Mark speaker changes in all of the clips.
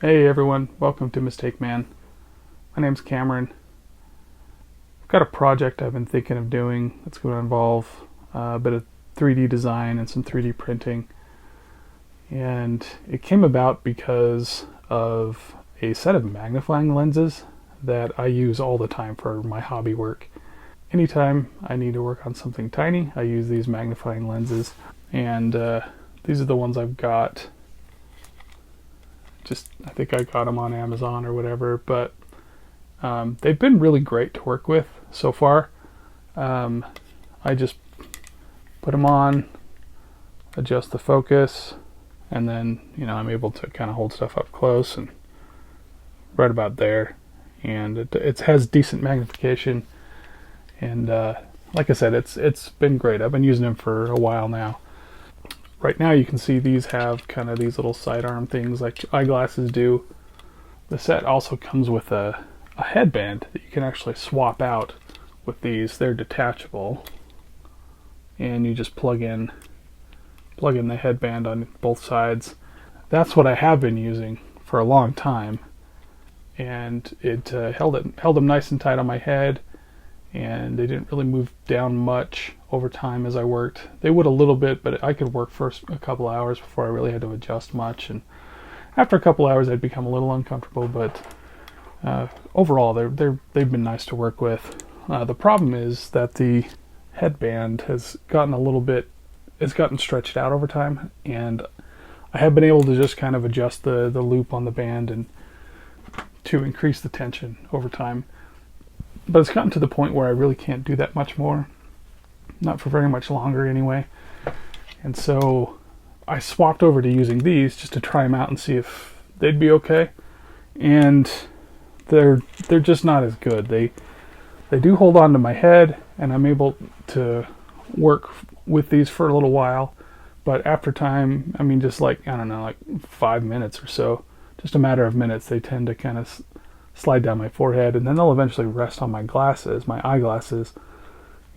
Speaker 1: Hey everyone, welcome to Mistake Man. My name's Cameron. I've got a project I've been thinking of doing that's going to involve a bit of 3D design and some 3D printing. And it came about because of a set of magnifying lenses that I use all the time for my hobby work. Anytime I need to work on something tiny, I use these magnifying lenses. And these are the ones I've got. I think I got them on Amazon or whatever, but they've been really great to work with so far. Um, I just put them on, adjust the focus, and then I'm able to kind of hold stuff up close and right about there. And it has decent magnification, and like I said, it's been great. I've been using them for a while now. Right now, you can see these have kind of these little sidearm things like eyeglasses do. The set also comes with a headband that you can actually swap out with these. They're detachable, and you just plug in the headband on both sides. That's what I have been using for a long time, and it held them nice and tight on my head, and they didn't really move down much over time as I worked. They would a little bit, but I could work for a couple hours before I really had to adjust much, and after a couple hours I'd become a little uncomfortable, but overall they've been nice to work with. The problem is that the headband has gotten stretched out over time, and I have been able to just kind of adjust the loop on the band and to increase the tension over time. But it's gotten to the point where I really can't do that much more, not for very much longer anyway. And so I swapped over to using these just to try them out and see if they'd be okay. And they're just not as good. They do hold on to my head, and I'm able to work with these for a little while. But after time, I mean, just like, I don't know, like 5 minutes or so, just a matter of minutes, they tend to kind of slide down my forehead, and then they'll eventually rest on my eyeglasses,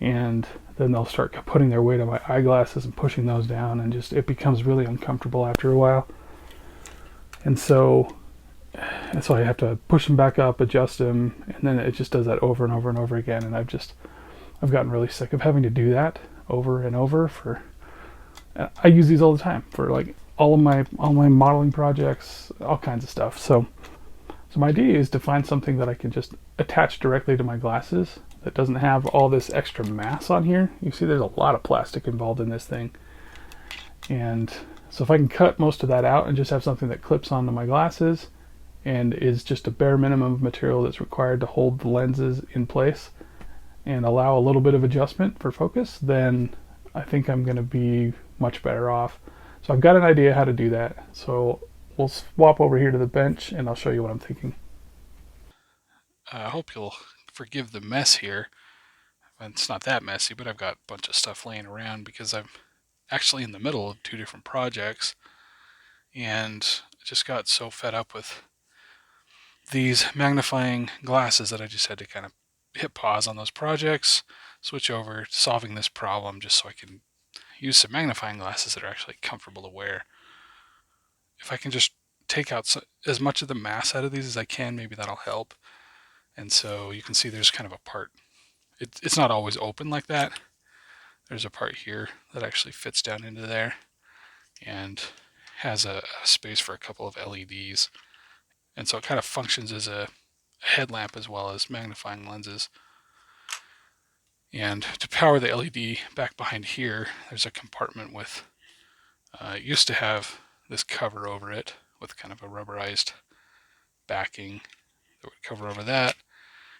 Speaker 1: and then they'll start putting their weight on my eyeglasses and pushing those down, and just it becomes really uncomfortable after a while. And so I have to push them back up, adjust them, and then it just does that over and over and over again. And I've gotten really sick of having to do that over and over. I use these all the time for like all my modeling projects, all kinds of stuff. So my idea is to find something that I can just attach directly to my glasses that doesn't have all this extra mass on here. You see, there's a lot of plastic involved in this thing, and so if I can cut most of that out and just have something that clips onto my glasses and is just a bare minimum of material that's required to hold the lenses in place and allow a little bit of adjustment for focus, then I think I'm going to be much better off. So I've got an idea how to do that. So we'll swap over here to the bench and I'll show you what I'm thinking.
Speaker 2: I hope you'll forgive the mess here. It's not that messy, but I've got a bunch of stuff laying around because I'm actually in the middle of two different projects, and I just got so fed up with these magnifying glasses that I just had to kind of hit pause on those projects, switch over to solving this problem just so I can use some magnifying glasses that are actually comfortable to wear. If I can just take out as much of the mass out of these as I can, maybe that'll help. And so you can see there's kind of a part. It's not always open like that. There's a part here that actually fits down into there and has a space for a couple of LEDs. And so it kind of functions as a headlamp as well as magnifying lenses. And to power the LED back behind here, there's a compartment with, it used to have this cover over it with kind of a rubberized backing that would cover over that.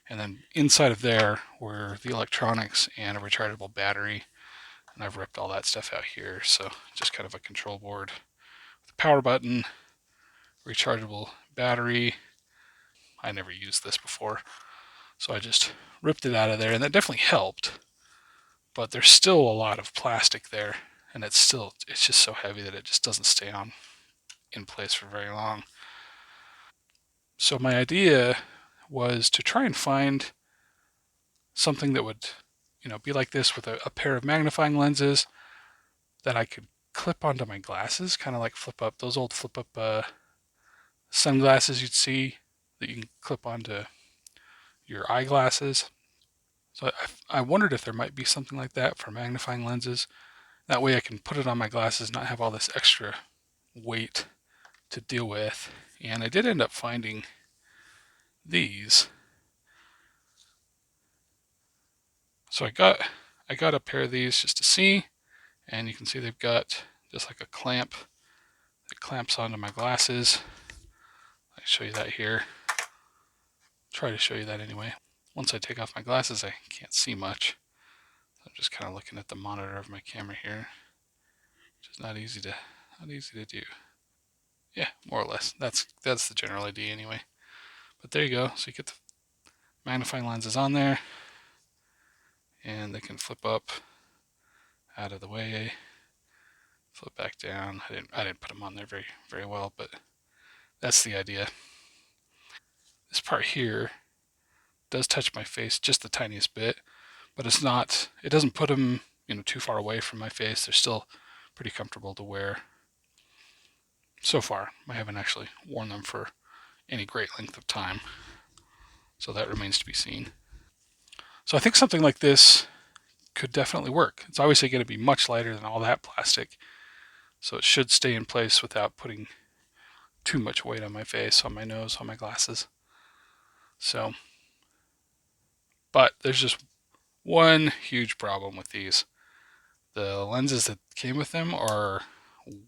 Speaker 2: And then inside of there were the electronics and a rechargeable battery. And I've ripped all that stuff out here. So just kind of a control board with a power button, rechargeable battery. I never used this before, so I just ripped it out of there, and that definitely helped. But there's still a lot of plastic there, and it's just so heavy that it just doesn't stay on in place for very long. So my idea was to try and find something that would, be like this with a pair of magnifying lenses that I could clip onto my glasses, kind of like flip up those old flip up sunglasses you'd see that you can clip onto your eyeglasses. So I wondered if there might be something like that for magnifying lenses. That way I can put it on my glasses, not have all this extra weight to deal with. And I did end up finding these. So I got a pair of these just to see, and you can see they've got just like a clamp that clamps onto my glasses. I show you that here. Try to show you that anyway. Once I take off my glasses, I can't see much. I'm just kind of looking at the monitor of my camera here, which is not easy to do. Yeah, more or less. That's the general idea anyway. But there you go. So you get the magnifying lenses on there, and they can flip up out of the way, flip back down. I didn't put them on there very well, but that's the idea. This part here does touch my face just the tiniest bit, but it's not. It doesn't put them too far away from my face. They're still pretty comfortable to wear. So far, I haven't actually worn them for any great length of time, so that remains to be seen. So I think something like this could definitely work. It's obviously going to be much lighter than all that plastic, so it should stay in place without putting too much weight on my face, on my nose, on my glasses. So, but there's just one huge problem with these. The lenses that came with them are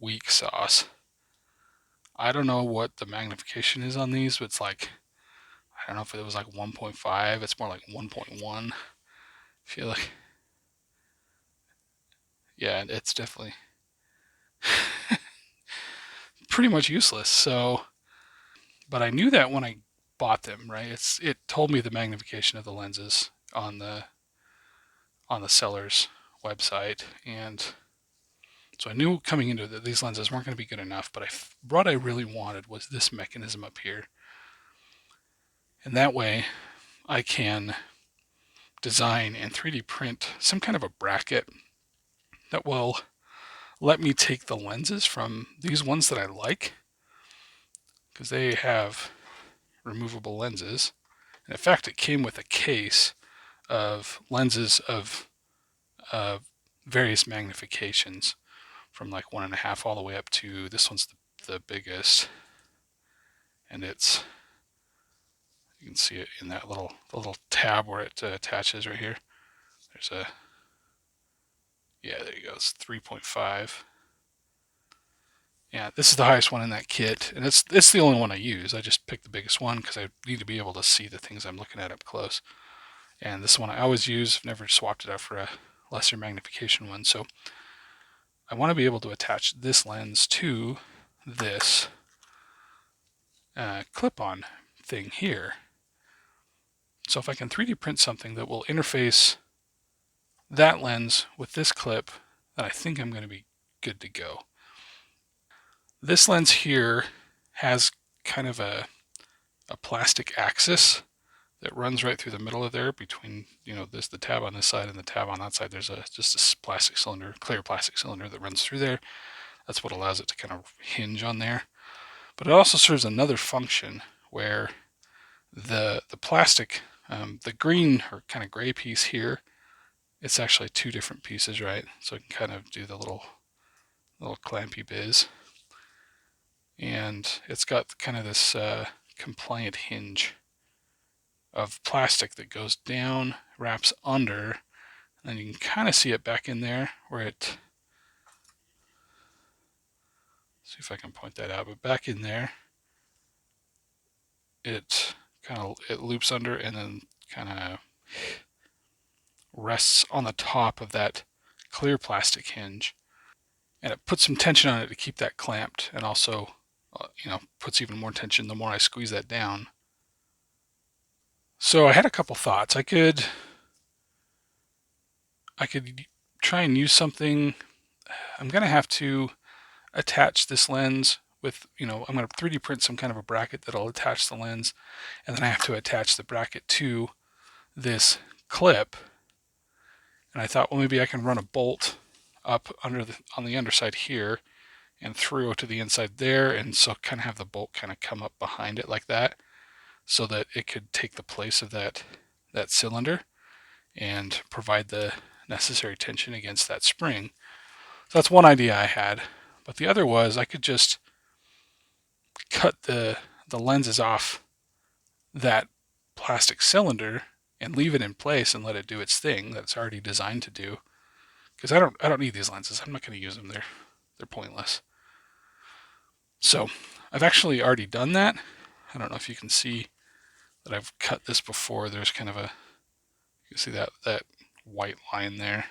Speaker 2: weak sauce. I don't know what the magnification is on these, but it's like, I don't know if it was like 1.5. It's more like 1.1. I feel like, yeah, it's definitely pretty much useless. So, but I knew that when I bought them, right? It told me the magnification of the lenses on the seller's website, and so I knew coming into that these lenses weren't going to be good enough. But what I really wanted was this mechanism up here, and that way I can design and 3D print some kind of a bracket that will let me take the lenses from these ones that I like, because they have removable lenses. And in fact, it came with a case of lenses of various magnifications from like 1.5 all the way up to this one's the biggest, and you can see it in that little tab where it attaches right here. There's a, yeah, there you go. It's 3.5. Yeah, this is the highest one in that kit, and it's the only one I use. I just picked the biggest one because I need to be able to see the things I'm looking at up close. And this one I always use. I've never swapped it out for a lesser magnification one. So I want to be able to attach this lens to this clip-on thing here. So if I can 3D print something that will interface that lens with this clip, then I think I'm going to be good to go. This lens here has kind of a plastic axis that runs right through the middle of there between, the tab on this side and the tab on that side. There's just a plastic cylinder, clear plastic cylinder that runs through there. That's what allows it to kind of hinge on there. But it also serves another function where the plastic, the green or kind of gray piece here, it's actually two different pieces, right? So I can kind of do the little clampy biz. And it's got kind of this compliant hinge of plastic that goes down, wraps under, and then you can kind of see it back in there where it, see if I can point that out, but back in there, it loops under and then kind of rests on the top of that clear plastic hinge, and it puts some tension on it to keep that clamped, and also puts even more tension the more I squeeze that down. So I had a couple thoughts. I could try and use something. I'm going to have to attach this lens with, I'm going to 3D print some kind of a bracket that'll attach the lens, and then I have to attach the bracket to this clip. And I thought, well, maybe I can run a bolt up on the underside here and through to the inside there, and so kind of have the bolt kind of come up behind it like that, so that it could take the place of that cylinder and provide the necessary tension against that spring. So that's one idea I had. But the other was I could just cut the lenses off that plastic cylinder and leave it in place and let it do its thing that it's already designed to do. Because I don't need these lenses. I'm not going to use them. They're pointless. So I've actually already done that. I don't know if you can see that I've cut this before. There's kind of you can see that white line there.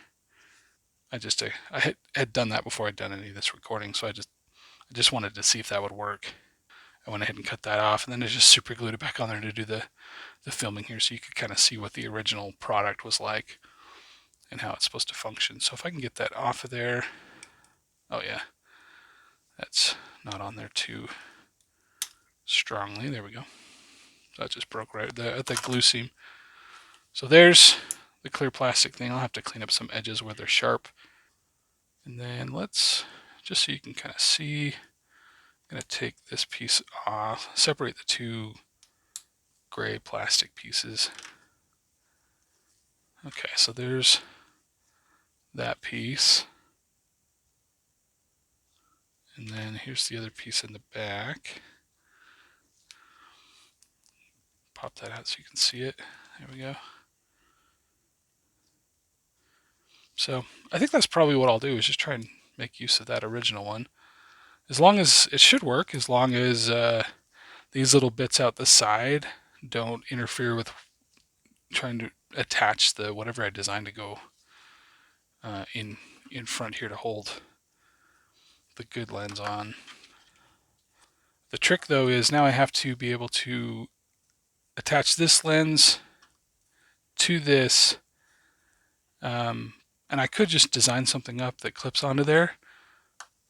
Speaker 2: I had done that before I'd done any of this recording, so I just wanted to see if that would work. I went ahead and cut that off, and then I just super glued it back on there to do the filming here, so you could kind of see what the original product was like and how it's supposed to function. So if I can get that off of there, oh yeah, that's not on there too strongly. There we go. That just broke right at the glue seam. So there's the clear plastic thing. I'll have to clean up some edges where they're sharp. And then let's, just so you can kind of see, I'm going to take this piece off, separate the two gray plastic pieces. Okay, so there's that piece. And then here's the other piece in the back. Pop that out so you can see it. There we go. So I think that's probably what I'll do, is just try and make use of that original one. As long as it should work, as long as these little bits out the side don't interfere with trying to attach the whatever I designed to go in front here to hold the good lens on. The trick though is now I have to be able to attach this lens to this, and I could just design something up that clips onto there,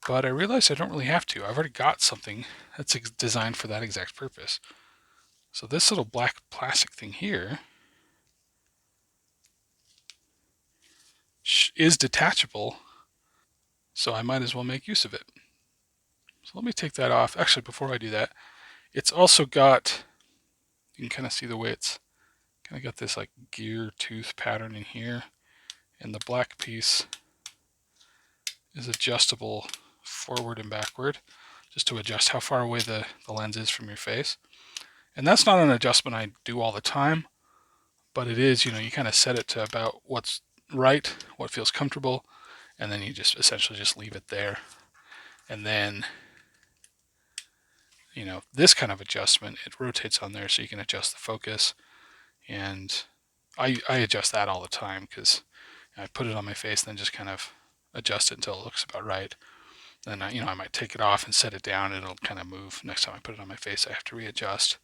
Speaker 2: but I realized I don't really have to. I've already got something that's designed for that exact purpose. So this little black plastic thing here is detachable, so I might as well make use of it. So let me take that off. Actually, before I do that, it's also got, you can kind of see the way it's kind of got this like gear tooth pattern in here, and the black piece is adjustable forward and backward just to adjust how far away the lens is from your face. And that's not an adjustment I do all the time, but it is, you kind of set it to about what's right, what feels comfortable, and then you just essentially just leave it there. And then, this kind of adjustment, it rotates on there so you can adjust the focus. And I adjust that all the time because I put it on my face and then just kind of adjust it until it looks about right. Then I might take it off and set it down, and it'll kind of move. Next time I put it on my face, I have to readjust.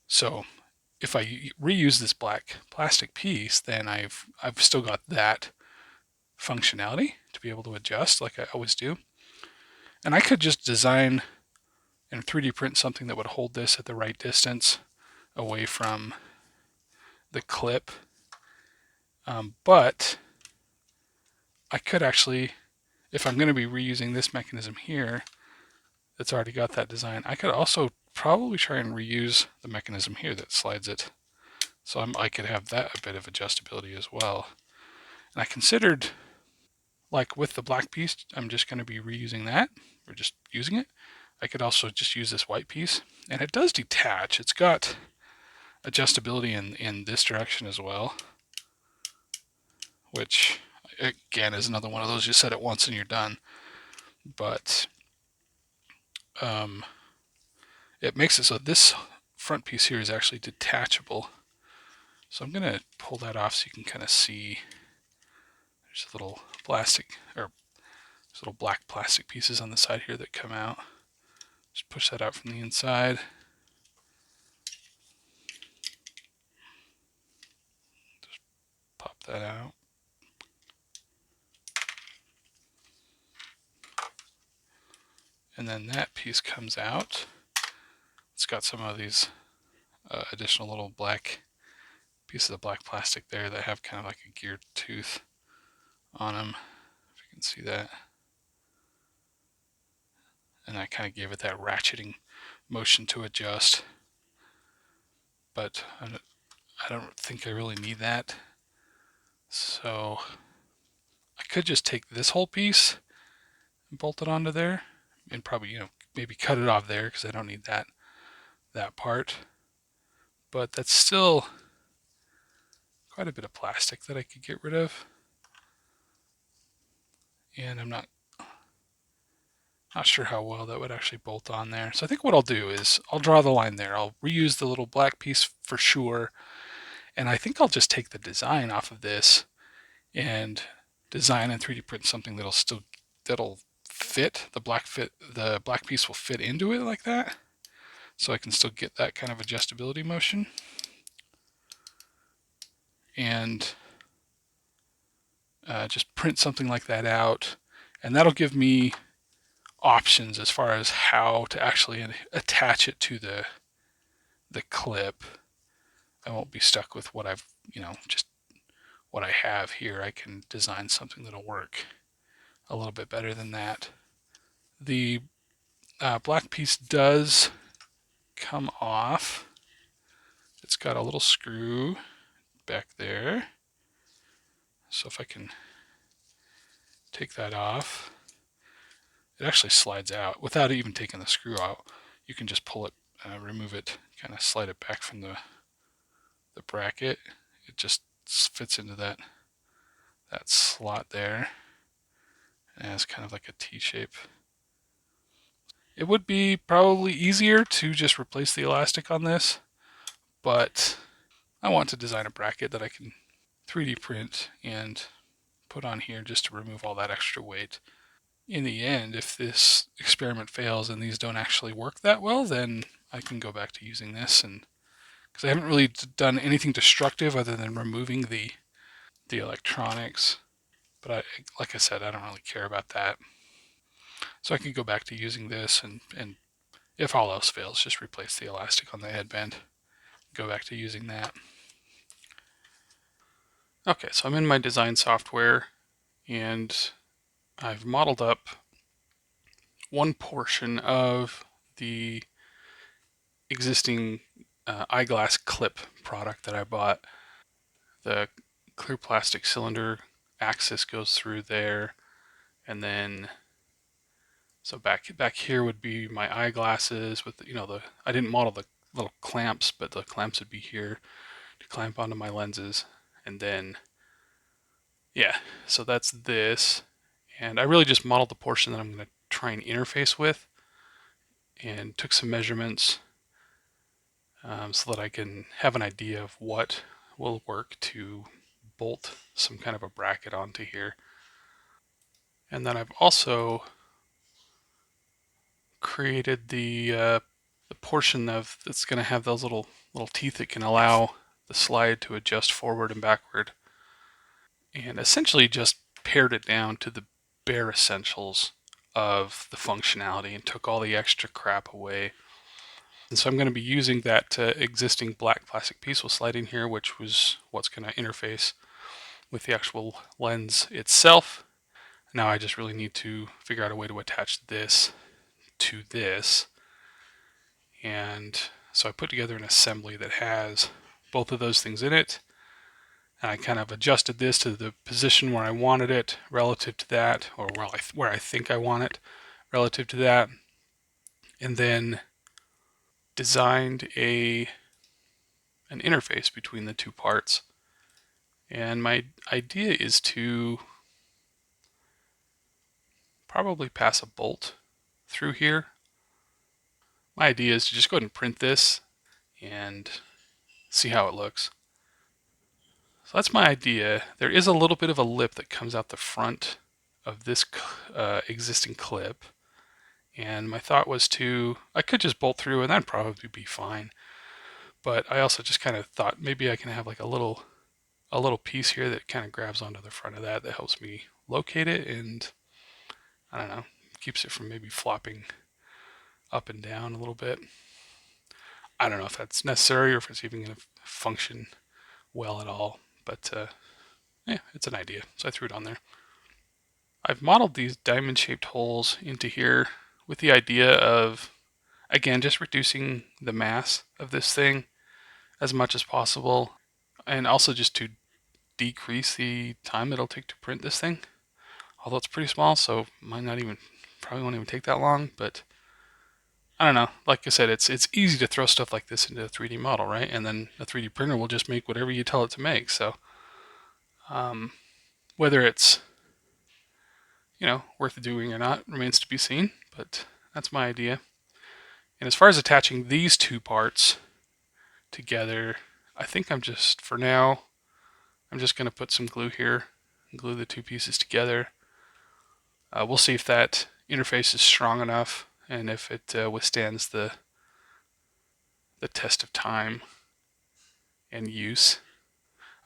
Speaker 2: So if I reuse this black plastic piece, then I've still got that functionality to be able to adjust like I always do. And I could just design and 3D print something that would hold this at the right distance away from the clip. But I could actually, if I'm going to be reusing this mechanism here that's already got that design, I could also probably try and reuse the mechanism here that slides it. So I could have that a bit of adjustability as well. And I considered, like with the black piece, I'm just going to be reusing that, or just using it. I could also just use this white piece, and it does detach. It's got adjustability in this direction as well, which again is another one of those you set it once and you're done. But it makes it so this front piece here is actually detachable. So I'm going to pull that off so you can kind of see. There's a little plastic, or there's little black plastic pieces on the side here that come out. Just push that out from the inside. Just pop that out. And then that piece comes out. It's got some of these additional little black pieces of black plastic there that have kind of like a geared tooth on them, if you can see that. and I kind of gave it that ratcheting motion to adjust. But I don't think I really need that. So I could just take this whole piece and bolt it onto there, and probably, maybe cut it off there because I don't need that part. But that's still quite a bit of plastic that I could get rid of. And I'm not sure how well that would actually bolt on there. So I think what I'll do is I'll draw the line there. I'll reuse the little black piece for sure. And I think I'll just take the design off of this and design and 3D print something that'll fit the black piece will fit into it like that. So I can still get that kind of adjustability motion. And just print something like that out. And that'll give me options as far as how to actually attach it to the clip. I won't be stuck with what I've, just what I have here. I can design something that'll work a little bit better than that. The black piece does come off. It's got a little screw back there. So if I can take that off, it actually slides out without even taking the screw out. You can just pull it, remove it, kind of slide it back from the bracket. It just fits into that slot there. And it's kind of like a T shape. It would be probably easier to just replace the elastic on this, but I want to design a bracket that I can 3D print and put on here just to remove all that extra weight. In the end, if this experiment fails and these don't actually work that well, then I can go back to using this, and because I haven't really done anything destructive other than removing the electronics. But like I said, I don't really care about that. So I can go back to using this, and if all else fails, just replace the elastic on the headband. Go back to using that. Okay, so I'm in my design software, and I've modeled up one portion of the existing eyeglass clip product that I bought. The clear plastic cylinder axis goes through there, and then so back here would be my eyeglasses with the I didn't model the little clamps, but the clamps would be here to clamp onto my lenses, and then yeah, so that's this, and I really just modeled the portion that I'm going to try and interface with, and took some measurements so that I can have an idea of what will work to bolt some kind of a bracket onto here. And then I've also created the portion of that's going to have those little teeth that can allow the slide to adjust forward and backward, and essentially just pared it down to the bare essentials of the functionality and took all the extra crap away. And so I'm going to be using that existing black plastic piece with sliding here, which was what's going to interface with the actual lens itself. Now I just really need to figure out a way to attach this to this. And so I put together an assembly that has both of those things in it. And I kind of adjusted this to the position where I wanted it relative to that, or where I think I want it relative to that. And then designed an interface between the two parts. And my idea is to probably pass a bolt through here. My idea is to just go ahead and print this and see how it looks. So that's my idea. There is a little bit of a lip that comes out the front of this existing clip. And my thought was I could just bolt through and that'd probably be fine. But I also just kind of thought maybe I can have like a little piece here that kind of grabs onto the front of that helps me locate it, and I don't know, keeps it from maybe flopping up and down a little bit. I don't know if that's necessary or if it's even going to function well at all, but yeah, it's an idea, so I threw it on there. I've modeled these diamond-shaped holes into here with the idea of, again, just reducing the mass of this thing as much as possible, and also just to decrease the time it'll take to print this thing. Although it's pretty small, so might not even, probably won't even take that long, but I don't know. Like I said, it's easy to throw stuff like this into a 3D model, right? And then a 3D printer will just make whatever you tell it to make. So whether it's worth doing or not remains to be seen. But that's my idea. And as far as attaching these two parts together, I think for now, I'm just going to put some glue here and glue the two pieces together. We'll see if that interface is strong enough and if it withstands the test of time and use.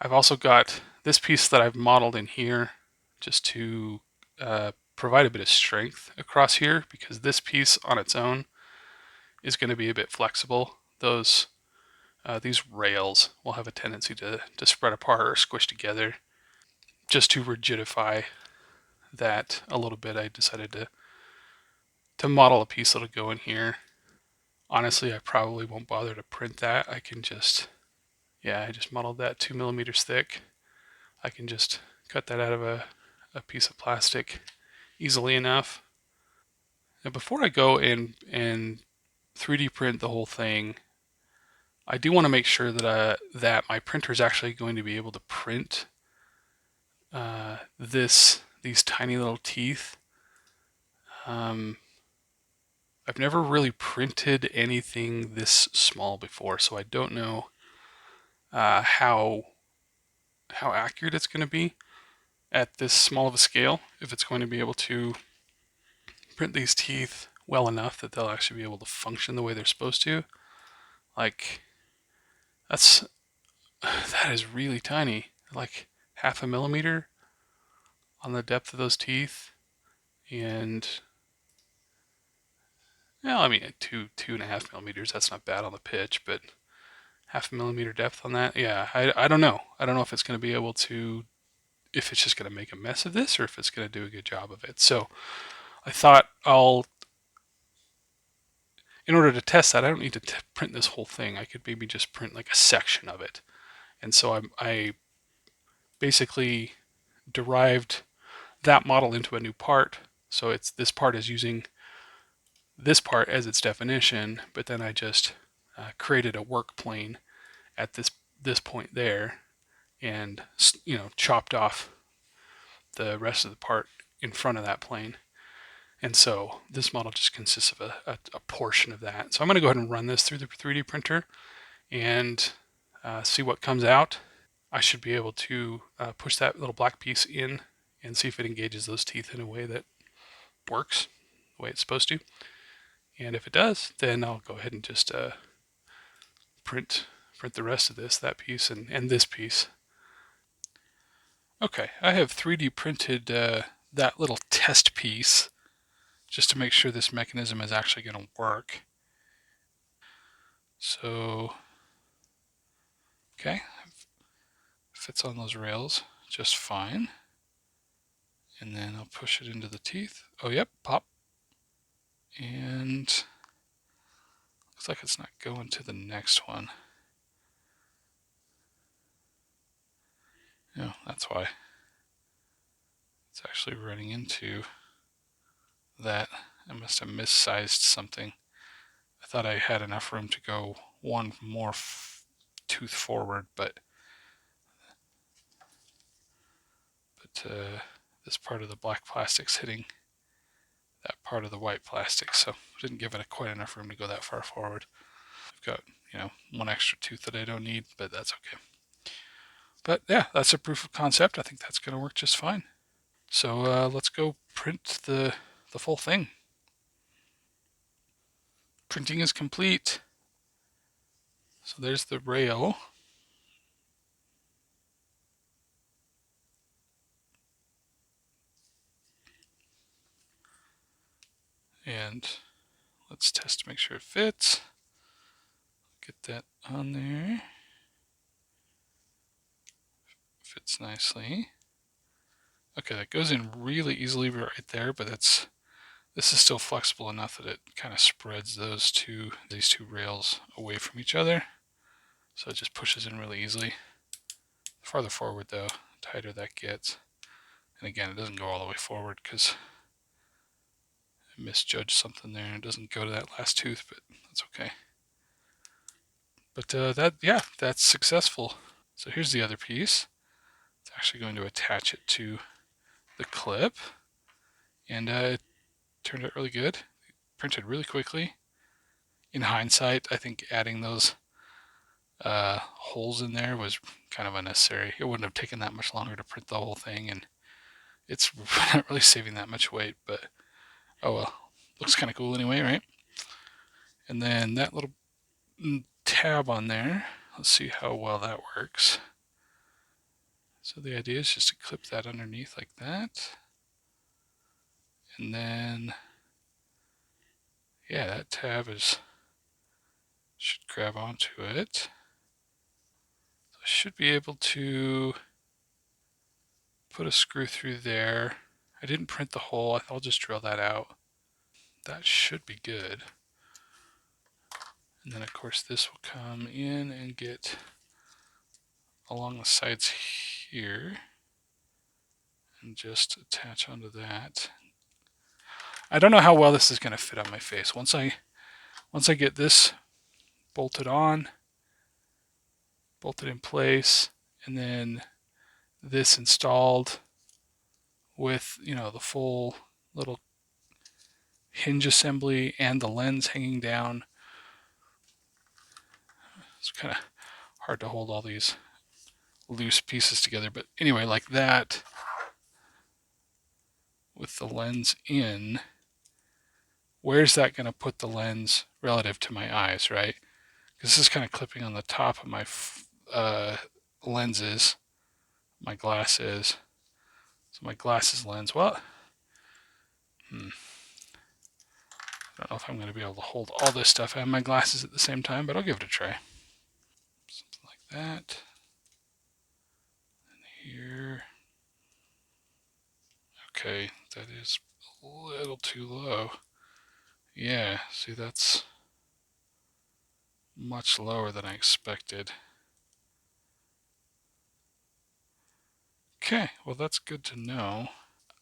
Speaker 2: I've also got this piece that I've modeled in here just to provide a bit of strength across here, because this piece on its own is going to be a bit flexible. These rails will have a tendency to spread apart or squish together. Just to rigidify that a little bit, I decided to model a piece that'll go in here. Honestly, I probably won't bother to print that. I just modeled that 2 millimeters thick. I can just cut that out of a piece of plastic easily enough. Now, before I go and 3D print the whole thing, I do want to make sure that my printer is actually going to be able to print these tiny little teeth. I've never really printed anything this small before, so I don't know how accurate it's going to be at this small of a scale. If it's going to be able to print these teeth well enough that they'll actually be able to function the way they're supposed to. Like, that is really tiny, like half a millimeter on the depth of those teeth, and well, I mean 2.5 millimeters. That's not bad on the pitch, but half a millimeter depth on that. Yeah, I don't know. I don't know if it's going to be able to, if it's just going to make a mess of this, or if it's going to do a good job of it. So I thought in order to test that, I don't need to print this whole thing. I could maybe just print like a section of it. And so I basically derived that model into a new part. So this part is using this part as its definition, but then I just created a work plane at this point there, and chopped off the rest of the part in front of that plane. And so this model just consists of a portion of that. So I'm going to go ahead and run this through the 3D printer and see what comes out. I should be able to push that little black piece in and see if it engages those teeth in a way that works the way it's supposed to. And if it does, then I'll go ahead and just print the rest of that piece, and this piece. Okay, I have 3D printed that little test piece just to make sure this mechanism is actually going to work. So, okay, fits on those rails just fine. And then I'll push it into the teeth. Oh, yep, pop. And looks like it's not going to the next one. No, that's why. It's actually running into that. I must have missized something. I thought I had enough room to go one more tooth forward, but this part of the black plastic's hitting that part of the white plastic, so I didn't give it quite enough room to go that far forward. I've got, one extra tooth that I don't need, but that's okay. But yeah, that's a proof of concept. I think that's going to work just fine. So let's go print the full thing. Printing is complete. So there's the rail. And let's test to make sure it fits. Get that on there. Fits nicely. Okay, that goes in really easily right there, but this This is still flexible enough that it kind of spreads these two rails away from each other. So it just pushes in really easily. Farther forward though, tighter that gets. And again, it doesn't go all the way forward because I misjudged something there and it doesn't go to that last tooth, but that's okay. But that's successful. So here's the other piece. It's actually going to attach it to the clip, and it turned out really good. It printed really quickly. In hindsight, I think adding those holes in there was kind of unnecessary. It wouldn't have taken that much longer to print the whole thing, and it's not really saving that much weight, but oh well. Looks kind of cool anyway, right? And then that little tab on there, let's see how well that works. So the idea is just to clip that underneath like that. And then, yeah, that tab should grab onto it. So I should be able to put a screw through there. I didn't print the hole. I'll just drill that out. That should be good. And then of course this will come in and get along the sides here and just attach onto that. I don't know how well this is going to fit on my face. Once I get this bolted in place, and then this installed with, the full little hinge assembly and the lens hanging down. It's kind of hard to hold all these loose pieces together, but anyway, like that, with the lens in, where's that going to put the lens relative to my eyes, right? Because this is kind of clipping on the top of my lenses, my glasses. So my glasses lens, well, I don't know if I'm going to be able to hold all this stuff and my glasses at the same time, but I'll give it a try. Something like that. And here. Okay, that is a little too low. Yeah, see, that's much lower than I expected. Okay, well, that's good to know.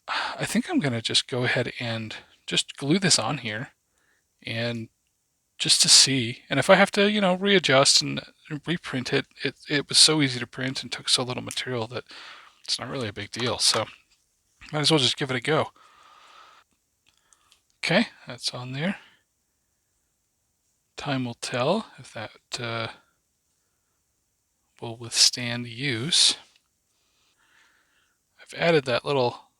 Speaker 2: I think I'm going to just go ahead and just glue this on here and just to see. And if I have to, readjust and reprint it, it was so easy to print and took so little material that it's not really a big deal. So might as well just give it a go. Okay, that's on there. Time will tell if that will withstand use. I've added that little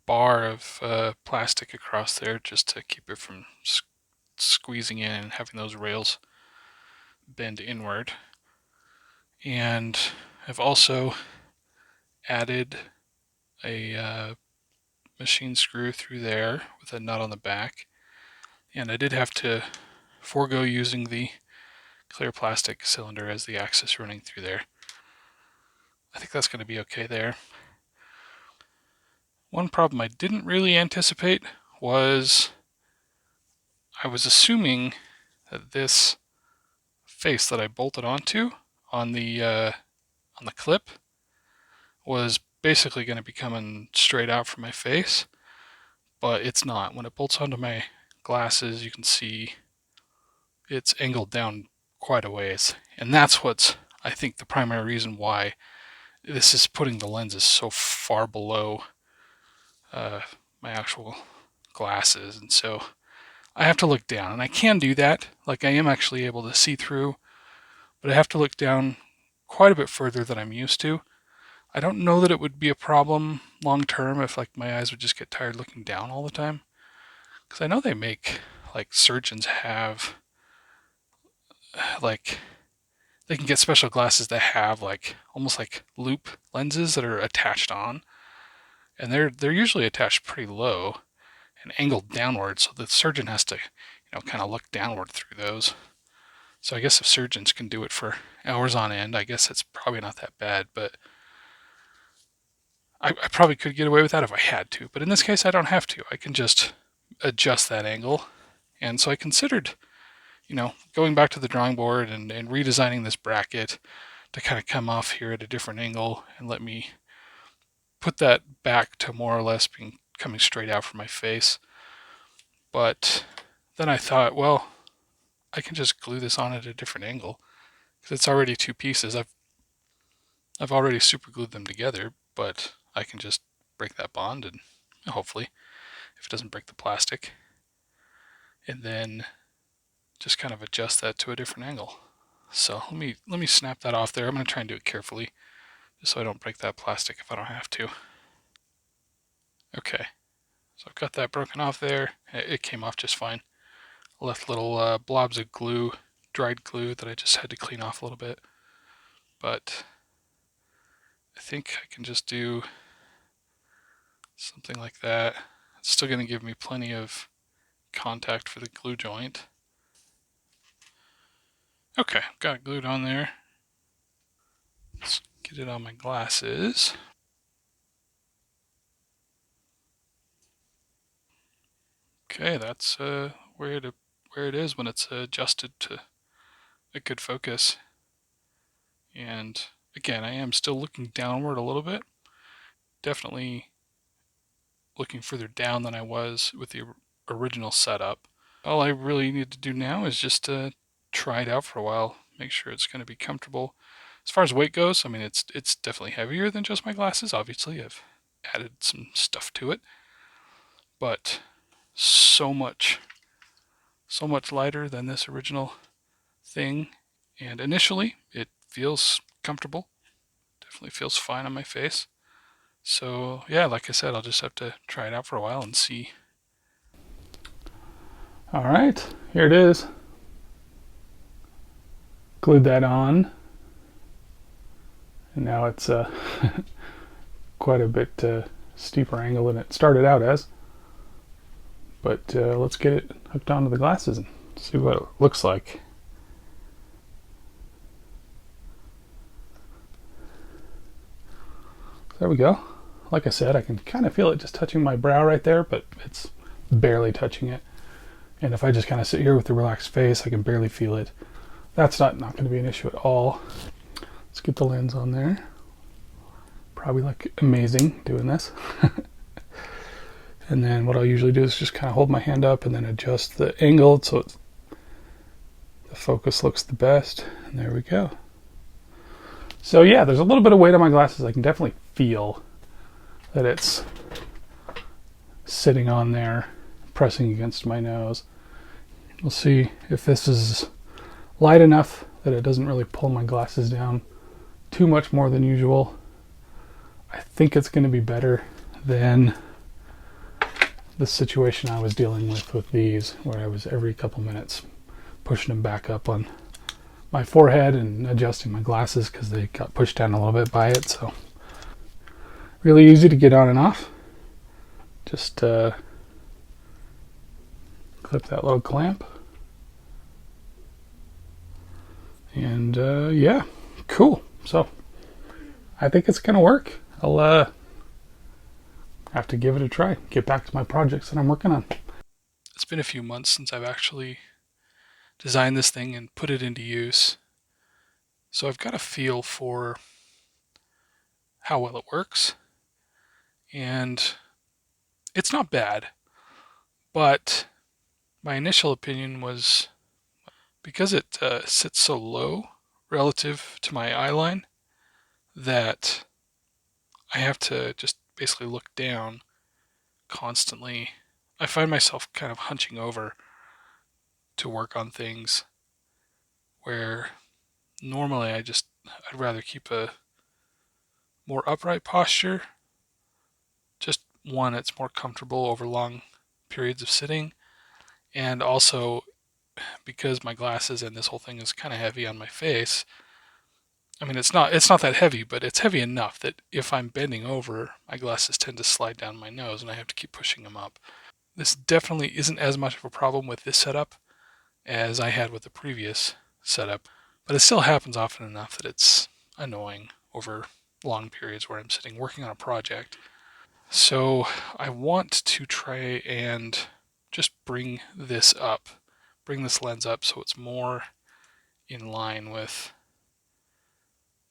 Speaker 2: bar of plastic across there just to keep it from squeezing in and having those rails bend inward. And I've also added a machine screw through there with a nut on the back. And I did have to forego using the clear plastic cylinder as the axis running through there. I think that's going to be okay there. One problem I didn't really anticipate was I was assuming that this face that I bolted onto on the clip was basically going to be coming straight out from my face, but it's not. When it bolts onto my glasses, you can see it's angled down quite a ways, and that's what's, I think, the primary reason why this is putting the lenses so far below my actual glasses. And so I have to look down, and I can do that. Like, I am actually able to see through, but I have to look down quite a bit further than I'm used to. I don't know that it would be a problem long term if like my eyes would just get tired looking down all the time, because I know they make, like, surgeons have, like, they can get special glasses that have like almost like loop lenses that are attached on, and they're usually attached pretty low and angled downward, so the surgeon has to, kind of look downward through those. So I guess if surgeons can do it for hours on end, I guess it's probably not that bad, but I probably could get away with that if I had to. But in this case, I don't have to. I can just adjust that angle. And so I considered, going back to the drawing board and redesigning this bracket to kind of come off here at a different angle and let me put that back to more or less being coming straight out from my face. But then I thought, well, I can just glue this on at a different angle because it's already two pieces. I've already super glued them together, but I can just break that bond and hopefully, if it doesn't break the plastic, and then just kind of adjust that to a different angle. So let me snap that off there. I'm going to try and do it carefully just so I don't break that plastic if I don't have to. Okay, so I've got that broken off there. It came off just fine. Left little blobs of glue, dried glue that I just had to clean off a little bit. But I think I can just do something like that. It's still going to give me plenty of contact for the glue joint. Okay, got it glued on there. Let's get it on my glasses. Okay, that's where it is when it's adjusted to a good focus. And again, I am still looking downward a little bit. Definitely looking further down than I was with the original setup. All I really need to do now is just try it out for a while, make sure it's going to be comfortable. As far as weight goes, I mean, it's definitely heavier than just my glasses. Obviously, I've added some stuff to it, but so much lighter than this original thing. And initially, it feels comfortable. Definitely feels fine on my face. So yeah, like I said, I'll just have to try it out for a while and see.
Speaker 1: All right, here it is. Glued that on, and now it's quite a bit steeper angle than it started out as. But let's get it hooked onto the glasses and see what it looks like. There we go. Like I said, I can kind of feel it just touching my brow right there, but it's barely touching it. And if I just kind of sit here with a relaxed face, I can barely feel it. That's not going to be an issue at all. Let's get the lens on there. Probably look amazing doing this. And then what I'll usually do is just kind of hold my hand up and then adjust the angle so the focus looks the best. And there we go. So yeah, there's a little bit of weight on my glasses. I can definitely feel that it's sitting on there, pressing against my nose. We'll see if this is light enough that it doesn't really pull my glasses down too much more than usual. I think it's going to be better than the situation I was dealing with these, where I was every couple minutes pushing them back up on my forehead and adjusting my glasses because they got pushed down a little bit by it. So really easy to get on and off. Just clip that little clamp. And yeah, cool. So I think it's going to work. I'll have to give it a try. Get back to my projects that I'm working on.
Speaker 2: It's been a few months since I've actually designed this thing and put it into use. So I've got a feel for how well it works. And it's not bad. But my initial opinion was because it sits so low relative to my eye line that I have to just basically look down constantly. I find myself kind of hunching over to work on things where normally I'd rather keep a more upright posture. Just one, it's more comfortable over long periods of sitting, and also because my glasses and this whole thing is kind of heavy on my face. I mean, it's not that heavy, but it's heavy enough that if I'm bending over, my glasses tend to slide down my nose, and I have to keep pushing them up. This definitely isn't as much of a problem with this setup as I had with the previous setup, but it still happens often enough that it's annoying over long periods where I'm sitting working on a project. So I want to try and just bring this up, bring this lens up so it's more in line with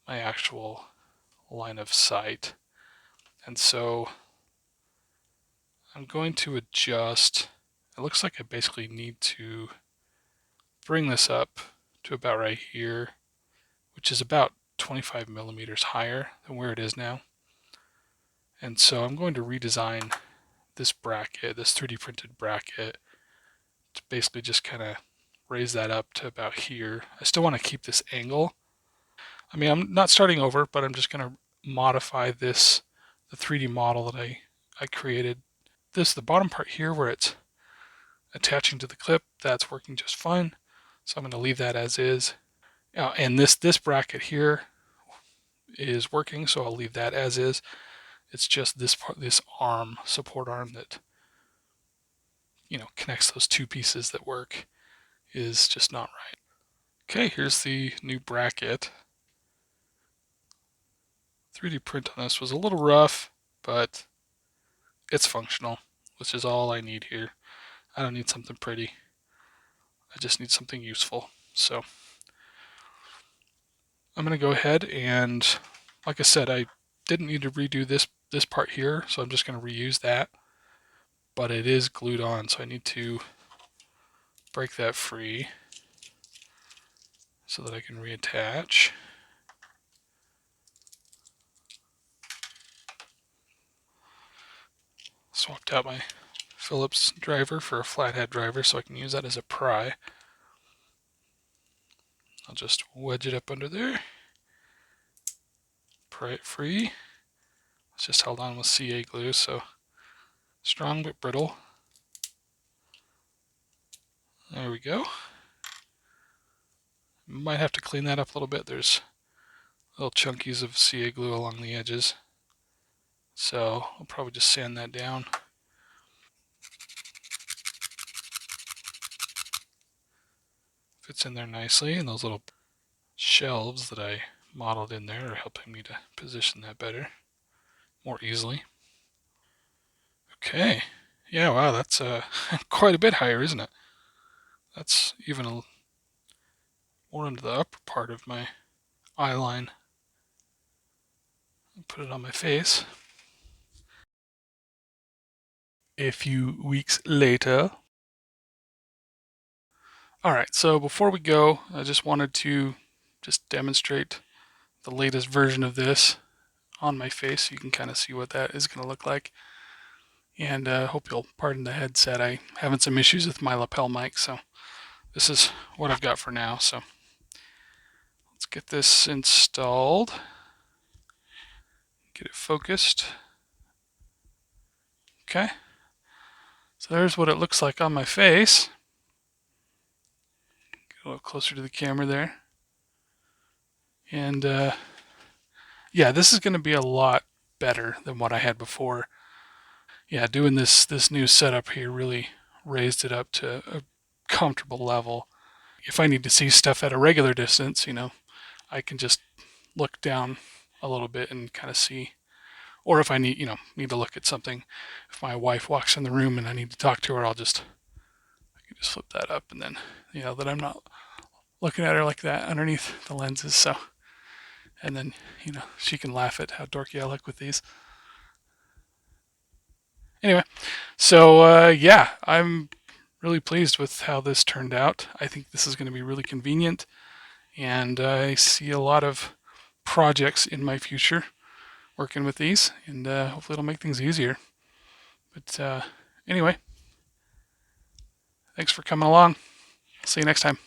Speaker 2: my actual line of sight. And so I'm going to adjust. It looks like I basically need to bring this up to about right here, which is about 25 millimeters higher than where it is now. And so I'm going to redesign this bracket, this 3D printed bracket, to basically just kind of raise that up to about here. I still want to keep this angle. I mean, I'm not starting over, but I'm just going to modify this, the 3D model that I created. The bottom part here where it's attaching to the clip, that's working just fine. So I'm going to leave that as is. And this bracket here is working, so I'll leave that as is. It's just this part, this arm, support arm that connects those two pieces that work is just not right. Okay, here's the new bracket. 3D print on this was a little rough, but it's functional, which is all I need here. I don't need something pretty. I just need something useful. So I'm going to go ahead and, like I said, I didn't need to redo this part here, so I'm just going to reuse that. But it is glued on, so I need to break that free so that I can reattach. Swapped out my Phillips driver for a flathead driver so I can use that as a pry. I'll just wedge it up under there, pry it free. It's just held on with CA glue, so strong but brittle. There we go. Might have to clean that up a little bit. There's little chunkies of CA glue along the edges, so I'll probably just sand that down. Fits in there nicely, and those little shelves that I modeled in there are helping me to position that better, more easily. Okay, yeah, wow, that's quite a bit higher, isn't it? That's even more into the upper part of my eye line. Put it on my face. A few weeks later. Alright, so before we go, I just wanted to just demonstrate the latest version of this on my face so you can kind of see what that is going to look like. And hope you'll pardon the headset. I'm having some issues with my lapel mic, so this is what I've got for now. So let's get this installed, get it focused. Okay, so there's what it looks like on my face. Get a little closer to the camera there. And yeah, this is going to be a lot better than what I had before. Yeah, doing this new setup here really raised it up to a comfortable level. If I need to see stuff at a regular distance, I can just look down a little bit and kind of see. Or if I need to look at something, if my wife walks in the room and I need to talk to her, I can just flip that up, and then that I'm not looking at her like that underneath the lenses. So, and then she can laugh at how dorky I look with these. Anyway, so yeah, I'm really pleased with how this turned out. I think this is going to be really convenient, and I see a lot of projects in my future working with these, and hopefully it'll make things easier. But anyway, thanks for coming along. See you next time.